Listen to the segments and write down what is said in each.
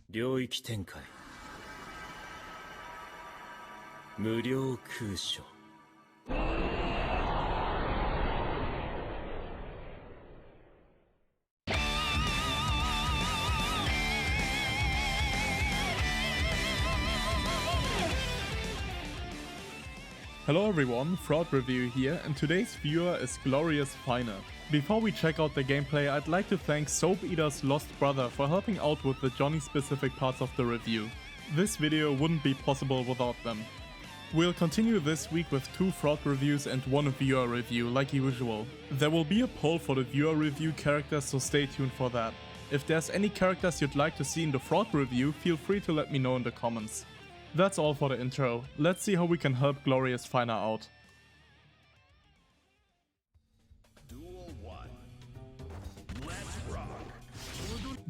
領域展開無料空所 Hello everyone, Fraud Review here, and today's viewer is Glorious Finer. Before we check out the gameplay, I'd like to thank Soap Eater's lost brother for helping out with the Johnny specific parts of the review. This video wouldn't be possible without them. We'll continue this week with 2 Fraud reviews and 1 viewer review like usual. There will be a poll for the viewer review characters, so stay tuned for that. If there's any characters you'd like to see in the Fraud review, feel free to let me know in the comments. That's all for the intro. Let's see how we can help Glorious Finer out. Duel 1. Let's rock.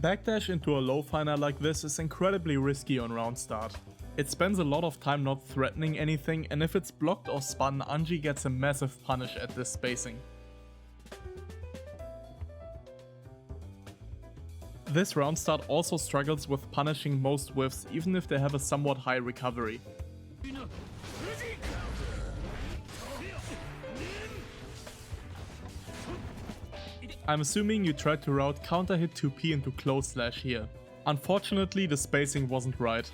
Backdash into a low Finer like this is incredibly risky on round start. It spends a lot of time not threatening anything, and if it's blocked or spun, Anji gets a massive punish at this spacing. This round start also struggles with punishing most whiffs, even if they have a somewhat high recovery. I'm assuming you tried to route counter hit 2P into close slash here. Unfortunately, the spacing wasn't right.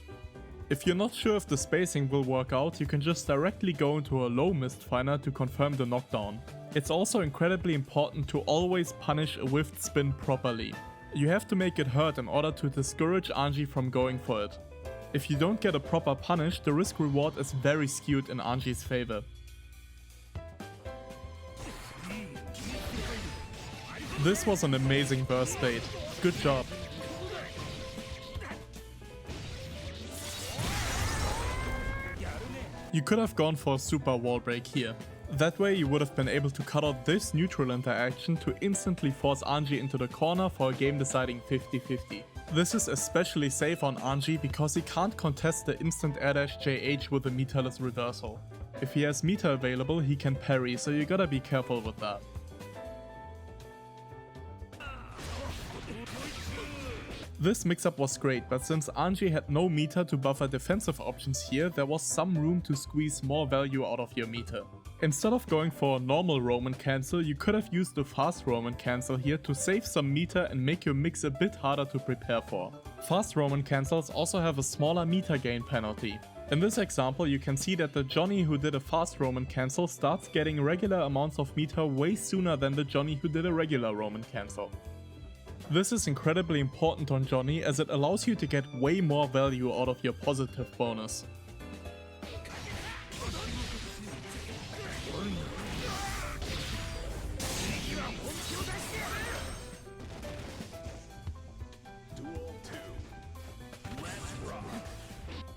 If you're not sure if the spacing will work out, you can just directly go into a low mist Finer to confirm the knockdown. It's also incredibly important to always punish a whiffed spin properly. You have to make it hurt in order to discourage Anji from going for it. If you don't get a proper punish, the risk reward is very skewed in Anji's favor. This was an amazing burst bait. Good job. You could have gone for a super wall break here. That way you would have been able to cut out this neutral interaction to instantly force Anji into the corner for a game deciding 50-50. This is especially safe on Anji because he can't contest the instant air dash JH with a meterless reversal. If he has meter available, he can parry, so you gotta be careful with that. This mix-up was great, but since Anji had no meter to buffer defensive options here, there was some room to squeeze more value out of your meter. Instead of going for a normal Roman cancel, you could have used the fast Roman cancel here to save some meter and make your mix a bit harder to prepare for. Fast Roman cancels also have a smaller meter gain penalty. In this example, you can see that the Johnny who did a fast Roman cancel starts getting regular amounts of meter way sooner than the Johnny who did a regular Roman cancel. This is incredibly important on Johnny as it allows you to get way more value out of your positive bonus. Duel 2. Let's rock.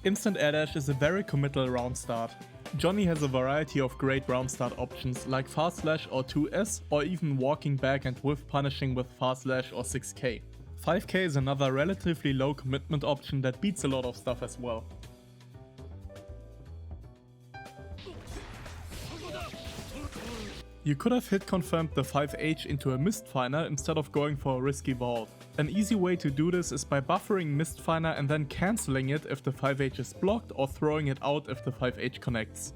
Instant air dash is a very committal round start. Johnny has a variety of great round start options like fast slash or 2S, or even walking back and whiff punishing with fast slash or 6k. 5k is another relatively low commitment option that beats a lot of stuff as well. You could have hit confirmed the 5H into a mist Finer instead of going for a risky vault. An easy way to do this is by buffering mist Finer and then cancelling it if the 5H is blocked or throwing it out if the 5H connects.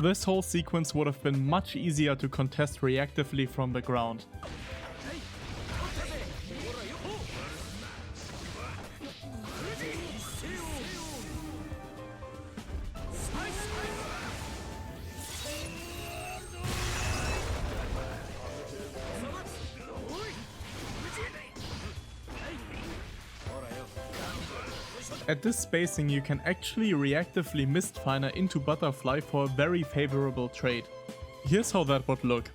This whole sequence would have been much easier to contest reactively from the ground. At this spacing you can actually reactively mist Finer into butterfly for a very favorable trade. Here's how that would look.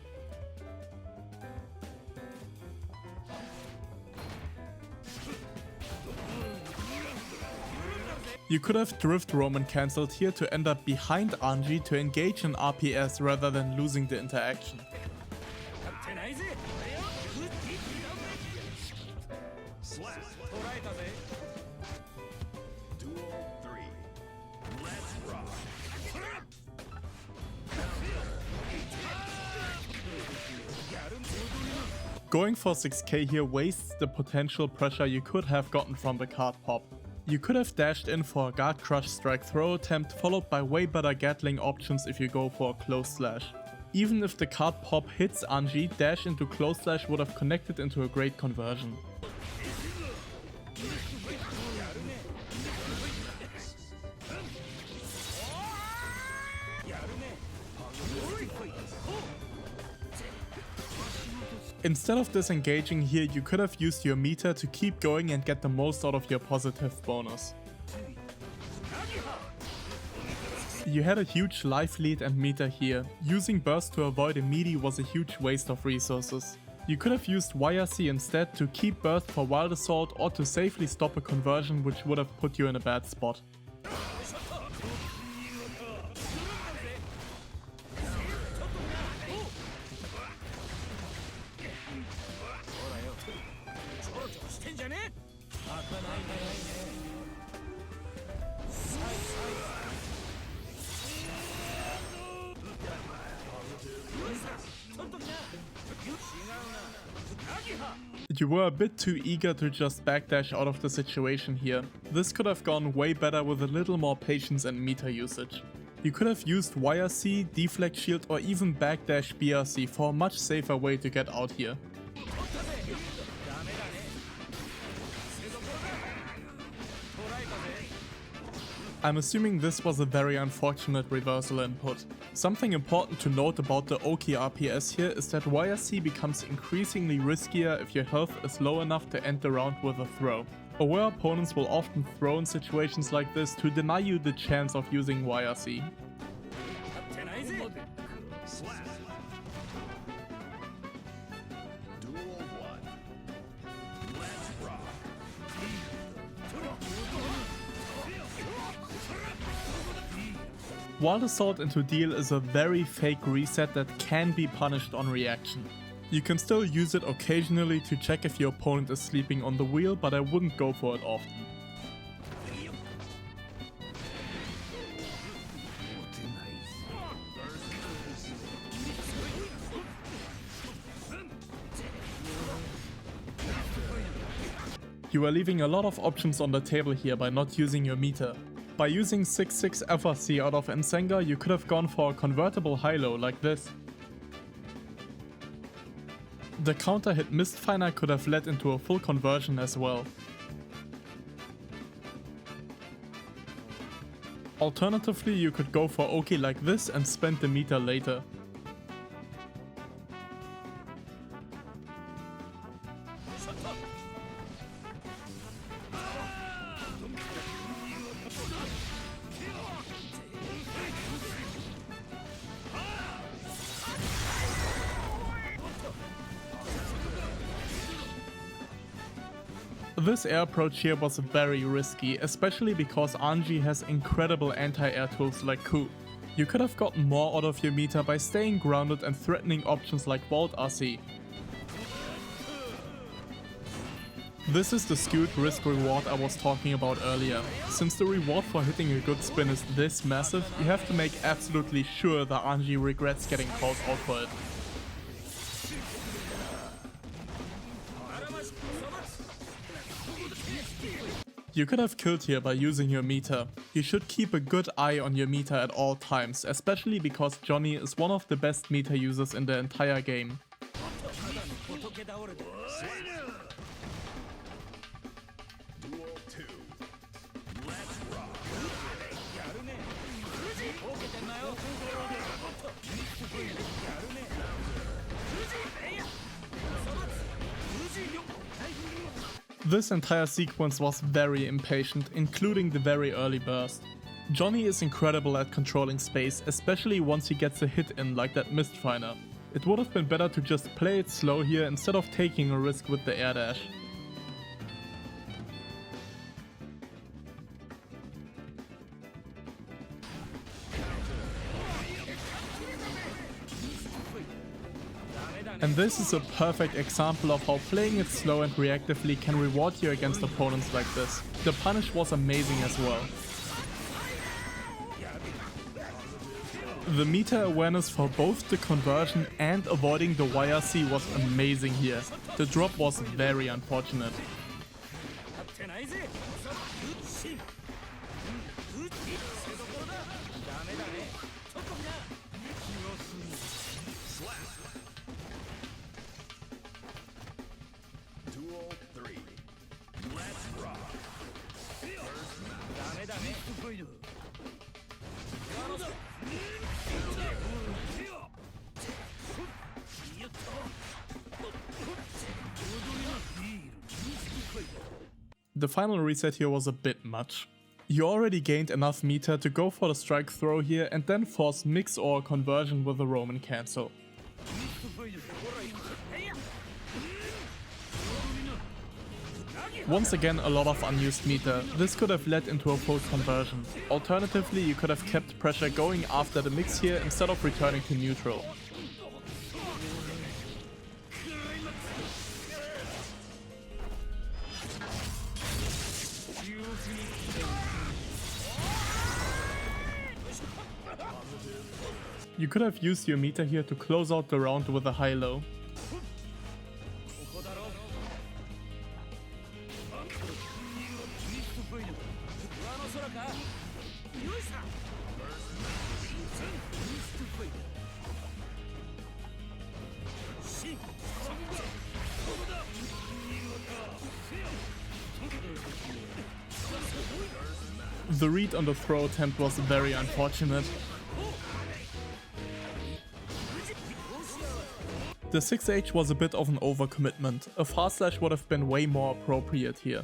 You could have drift Roman cancelled here to end up behind Anji to engage an RPS rather than losing the interaction. Duel 3. Let's rock. Going for 6k here wastes the potential pressure you could have gotten from the card pop. You could have dashed in for a guard crush strike throw attempt followed by way better Gatling options if you go for a close slash. Even if the card pop hits Anji, dash into close slash would have connected into a great conversion. Instead of disengaging here, you could have used your meter to keep going and get the most out of your positive bonus. You had a huge life lead and meter here. Using burst to avoid a meaty was a huge waste of resources. You could have used YRC instead to keep burst for wild assault or to safely stop a conversion which would have put you in a bad spot. You were a bit too eager to just backdash out of the situation here. This could have gone way better with a little more patience and meter usage. You could have used YRC, deflect shield or even backdash BRC for a much safer way to get out here. I'm assuming this was a very unfortunate reversal input. Something important to note about the Oki RPS here is that YRC becomes increasingly riskier if your health is low enough to end the round with a throw. Aware opponents will often throw in situations like this to deny you the chance of using YRC. Wild Assault into deal is a very fake reset that can be punished on reaction. You can still use it occasionally to check if your opponent is sleeping on the wheel, but I wouldn't go for it often. You are leaving a lot of options on the table here by not using your meter. By using 6-6 FRC out of Ensenga, you could have gone for a convertible high-low like this. The counter hit Mistfinder could have led into a full conversion as well. Alternatively, you could go for Oki like this and spend the meter later. This air approach here was very risky, especially because Anji has incredible anti-air tools like Ku. You could have gotten more out of your meter by staying grounded and threatening options like Vault RC. This is the skewed risk reward I was talking about earlier. Since the reward for hitting a good spin is this massive, you have to make absolutely sure that Anji regrets getting called out for it. You could have killed here by using your meter. You should keep a good eye on your meter at all times, especially because Johnny is one of the best meter users in the entire game. This entire sequence was very impatient, including the very early burst. Johnny is incredible at controlling space, especially once he gets a hit in like that Mistfinder. It would have been better to just play it slow here instead of taking a risk with the air dash. And this is a perfect example of how playing it slow and reactively can reward you against opponents like this. The punish was amazing as well. The meta awareness for both the conversion and avoiding the YRC was amazing here. The drop was very unfortunate. Duel 3. Let's rock. The final reset here was a bit much. You already gained enough meter to go for the strike throw here and then force mix or conversion with a Roman cancel. Once again a lot of unused meter, this could have led into a full conversion. Alternatively you could have kept pressure going after the mix here instead of returning to neutral. You could have used your meter here to close out the round with a high-low. The read on the throw attempt was very unfortunate. The 6H was a bit of an overcommitment. A fast slash would have been way more appropriate here.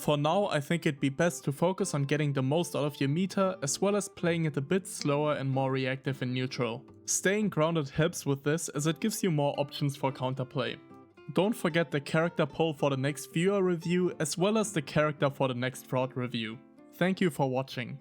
For now, I think it'd be best to focus on getting the most out of your meter, as well as playing it a bit slower and more reactive in neutral. Staying grounded helps with this, as it gives you more options for counterplay. Don't forget the character poll for the next viewer review, as well as the character for the next fraud review. Thank you for watching.